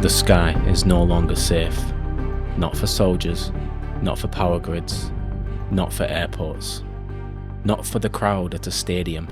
The sky is no longer safe. Not for soldiers, not for power grids, not for airports, not for the crowd at a stadium,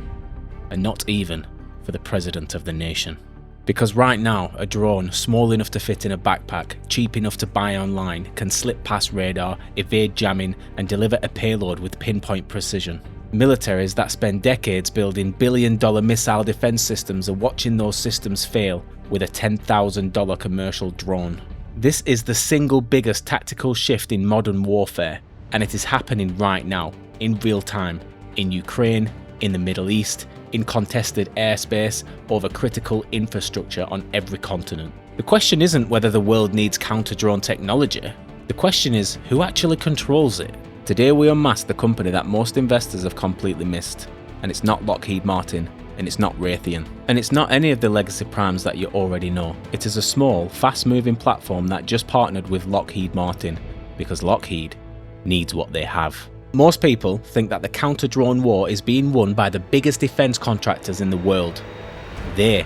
and not even for the president of the nation. Because right now, a drone small enough to fit in a backpack, cheap enough to buy online, can slip past radar, evade jamming, and deliver a payload with pinpoint precision. Militaries that spend decades building billion-dollar missile defense systems are watching those systems fail with a $10,000 commercial drone. This is the single biggest tactical shift in modern warfare, and it is happening right now, in real time, in Ukraine, in the Middle East, in contested airspace, over critical infrastructure on every continent. The question isn't whether the world needs counter-drone technology. The question is, who actually controls it? Today we unmask the company that most investors have completely missed, and it's not Lockheed Martin, and it's not Raytheon, and it's not any of the legacy primes that you already know. It is a small, fast-moving platform that just partnered with Lockheed Martin, because Lockheed needs what they have. Most people think that the counter-drone war is being won by the biggest defense contractors in the world. They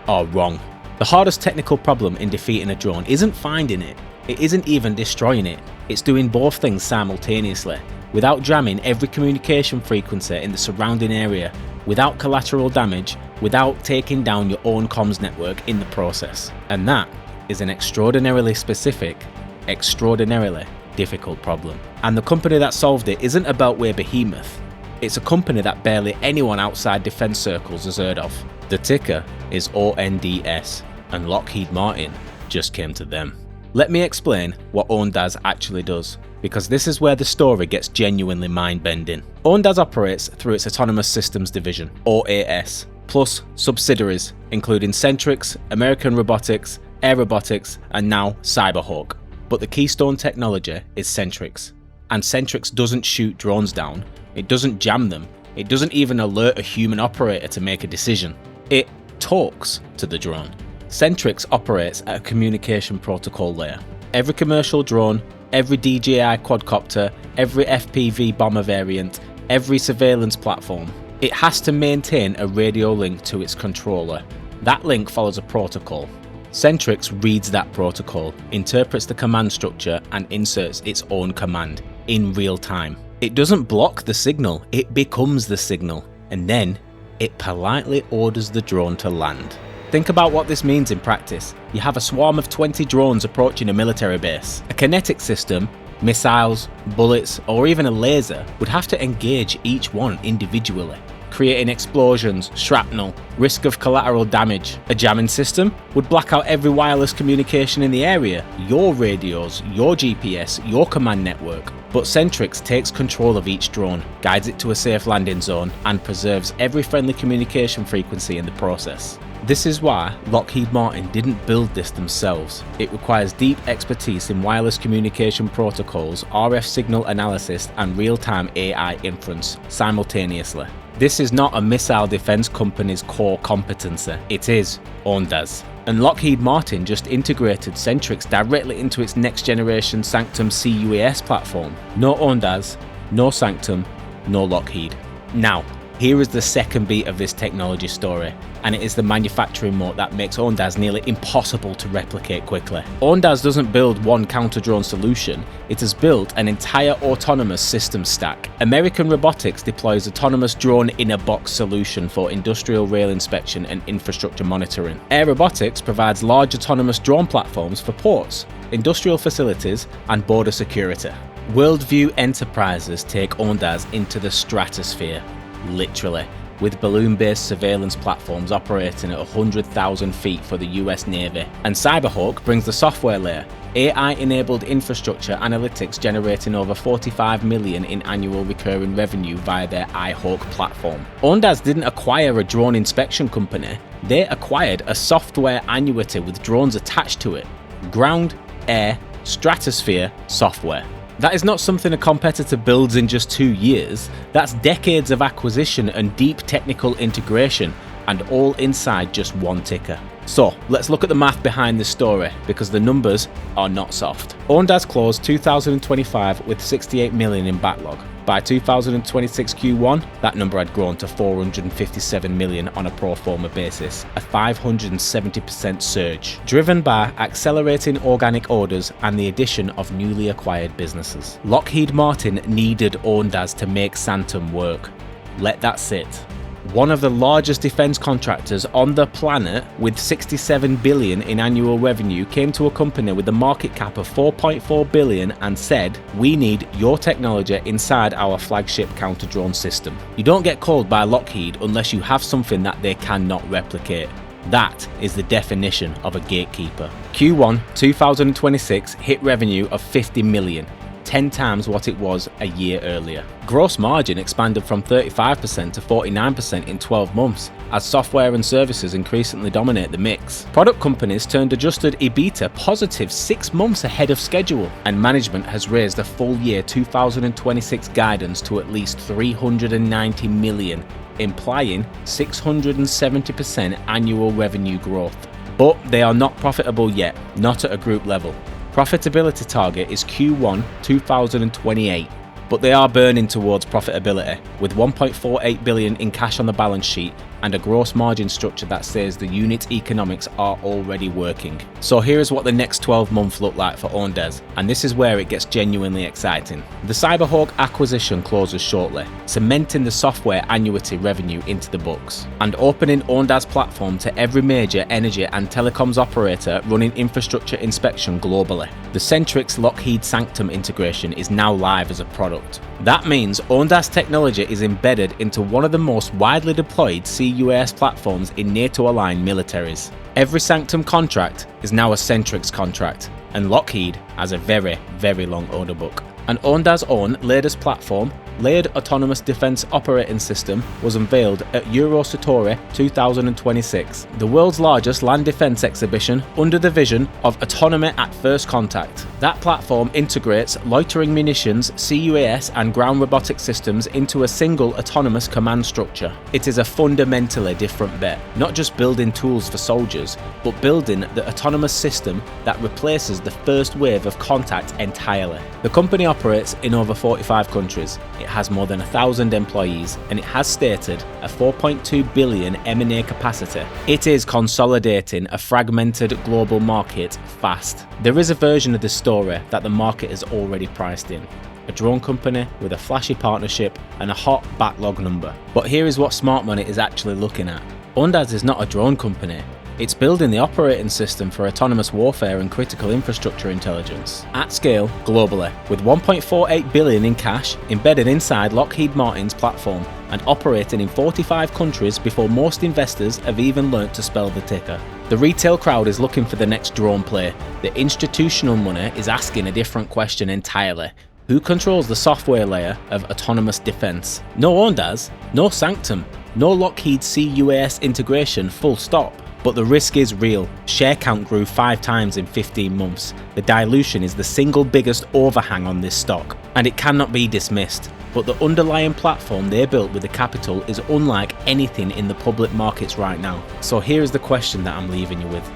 are wrong. The hardest technical problem in defeating a drone isn't finding it, it isn't even destroying it, it's doing both things simultaneously, without jamming every communication frequency in the surrounding area, without collateral damage, without taking down your own comms network in the process. And that is an extraordinarily specific, extraordinarily difficult problem. And the company that solved it isn't a beltway behemoth, it's a company that barely anyone outside defense circles has heard of. The ticker is ONDS, and Lockheed Martin just came to them. Let me explain what Ondas actually does, because this is where the story gets genuinely mind-bending. Ondas operates through its Autonomous Systems Division, OAS, plus subsidiaries including Sentrycs, American Robotics, Airobotics, and now Cyberhawk. But the keystone technology is Sentrycs, and Sentrycs doesn't shoot drones down, it doesn't jam them, it doesn't even alert a human operator to make a decision. It talks to the drone. Sentrycs operates at a communication protocol layer. Every commercial drone, every DJI quadcopter, every FPV bomber variant, every surveillance platform, it has to maintain a radio link to its controller. That link follows a protocol. Sentrycs reads that protocol, interprets the command structure, and inserts its own command in real time. It doesn't block the signal, it becomes the signal, and then it politely orders the drone to land. Think about what this means in practice. You have a swarm of 20 drones approaching a military base. A kinetic system, missiles, bullets, or even a laser would have to engage each one individually, creating explosions, shrapnel, risk of collateral damage. A jamming system would black out every wireless communication in the area, your radios, your GPS, your command network. But Sentrycs takes control of each drone, guides it to a safe landing zone, and preserves every friendly communication frequency in the process. This is why Lockheed Martin didn't build this themselves. It requires deep expertise in wireless communication protocols, RF signal analysis, and real-time AI inference simultaneously. This is not a missile defense company's core competency, it is Ondas. And Lockheed Martin just integrated Sentrycs directly into its next generation Sanctum C-UAS platform. No Ondas, no Sanctum, no Lockheed. Now, here is the second beat of this technology story, and it is the manufacturing moat that makes Ondas nearly impossible to replicate quickly. Ondas doesn't build one counter-drone solution, it has built an entire autonomous system stack. American Robotics deploys autonomous drone-in-a-box solution for industrial rail inspection and infrastructure monitoring. Airobotics provides large autonomous drone platforms for ports, industrial facilities, and border security. Worldview Enterprises take Ondas into the stratosphere. Literally, with balloon-based surveillance platforms operating at 100,000 feet for the US Navy. And Cyberhawk brings the software layer, AI-enabled infrastructure analytics generating over $45 million in annual recurring revenue via their iHawk platform. Ondas didn't acquire a drone inspection company, they acquired a software annuity with drones attached to it. Ground, air, stratosphere software. That is not something a competitor builds in just 2 years, that's decades of acquisition and deep technical integration, and all inside just one ticker. So let's look at the math behind this story, because the numbers are not soft. Ondas closed 2025 with $68 million in backlog. By 2026 Q1, that number had grown to 457 million on a pro forma basis, a 570% surge, driven by accelerating organic orders and the addition of newly acquired businesses. Lockheed Martin needed Ondas to make Sanctum work. Let that sit. One of the largest defense contractors on the planet, with 67 billion in annual revenue, came to a company with a market cap of 4.4 billion and said, "We need your technology inside our flagship counter-drone system." You don't get called by Lockheed unless you have something that they cannot replicate. That is the definition of a gatekeeper. Q1 2026 hit revenue of 50 million. 10 times what it was a year earlier. Gross margin expanded from 35% to 49% in 12 months, as software and services increasingly dominate the mix. Product companies turned adjusted EBITDA positive 6 months ahead of schedule, and management has raised the full year 2026 guidance to at least 390 million, implying 670% annual revenue growth. But they are not profitable yet, not at a group level. Profitability target is Q1 2028, but they are burning towards profitability, with 1.48 billion in cash on the balance sheet and a gross margin structure that says the unit economics are already working. So here is what the next 12 months look like for Ondas, and this is where it gets genuinely exciting. The Cyberhawk acquisition closes shortly, cementing the software annuity revenue into the books, and opening Ondas platform to every major energy and telecoms operator running infrastructure inspection globally. The Sentrycs Lockheed Sanctum integration is now live as a product. That means Ondas technology is embedded into one of the most widely deployed C-UAS platforms in NATO-aligned militaries. Every Sanctum contract is now a Sentrycs contract, and Lockheed has a very, very long order book. An Ondas' own latest platform, Layered Autonomous Defense Operating System, was unveiled at Eurosatory 2026, the world's largest land defense exhibition under the vision of autonomy at first contact. That platform integrates loitering munitions, C-UAS and ground robotic systems into a single autonomous command structure. It is a fundamentally different bet, not just building tools for soldiers, but building the autonomous system that replaces the first wave of contact entirely. The company operates in over 45 countries. It has more than 1,000 employees, and it has stated a 4.2 billion M&A capacity. It is consolidating a fragmented global market fast. There is a version of this story that the market is already priced in. A drone company with a flashy partnership and a hot backlog number. But here is what smart money is actually looking at. Ondas is not a drone company. It's building the operating system for autonomous warfare and critical infrastructure intelligence at scale globally, with 1.48 billion in cash embedded inside Lockheed Martin's platform and operating in 45 countries before most investors have even learnt to spell the ticker. The retail crowd is looking for the next drone play. The institutional money is asking a different question entirely. Who controls the software layer of autonomous defense? No Ondas, no Sanctum, no Lockheed C-UAS integration, full stop. But the risk is real. Share count grew 5 times in 15 months. The dilution is the single biggest overhang on this stock, and it cannot be dismissed. But the underlying platform they built with the capital is unlike anything in the public markets right now. So here is the question that I'm leaving you with.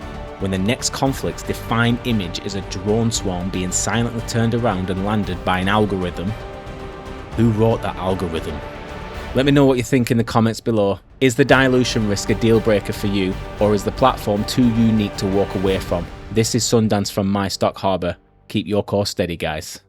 When the next conflict's defined image is a drone swarm being silently turned around and landed by an algorithm, who wrote that algorithm? Let me know what you think in the comments below. Is the dilution risk a deal breaker for you, or is the platform too unique to walk away from? This is Sundance from MyStockHarbor. Keep your course steady, guys.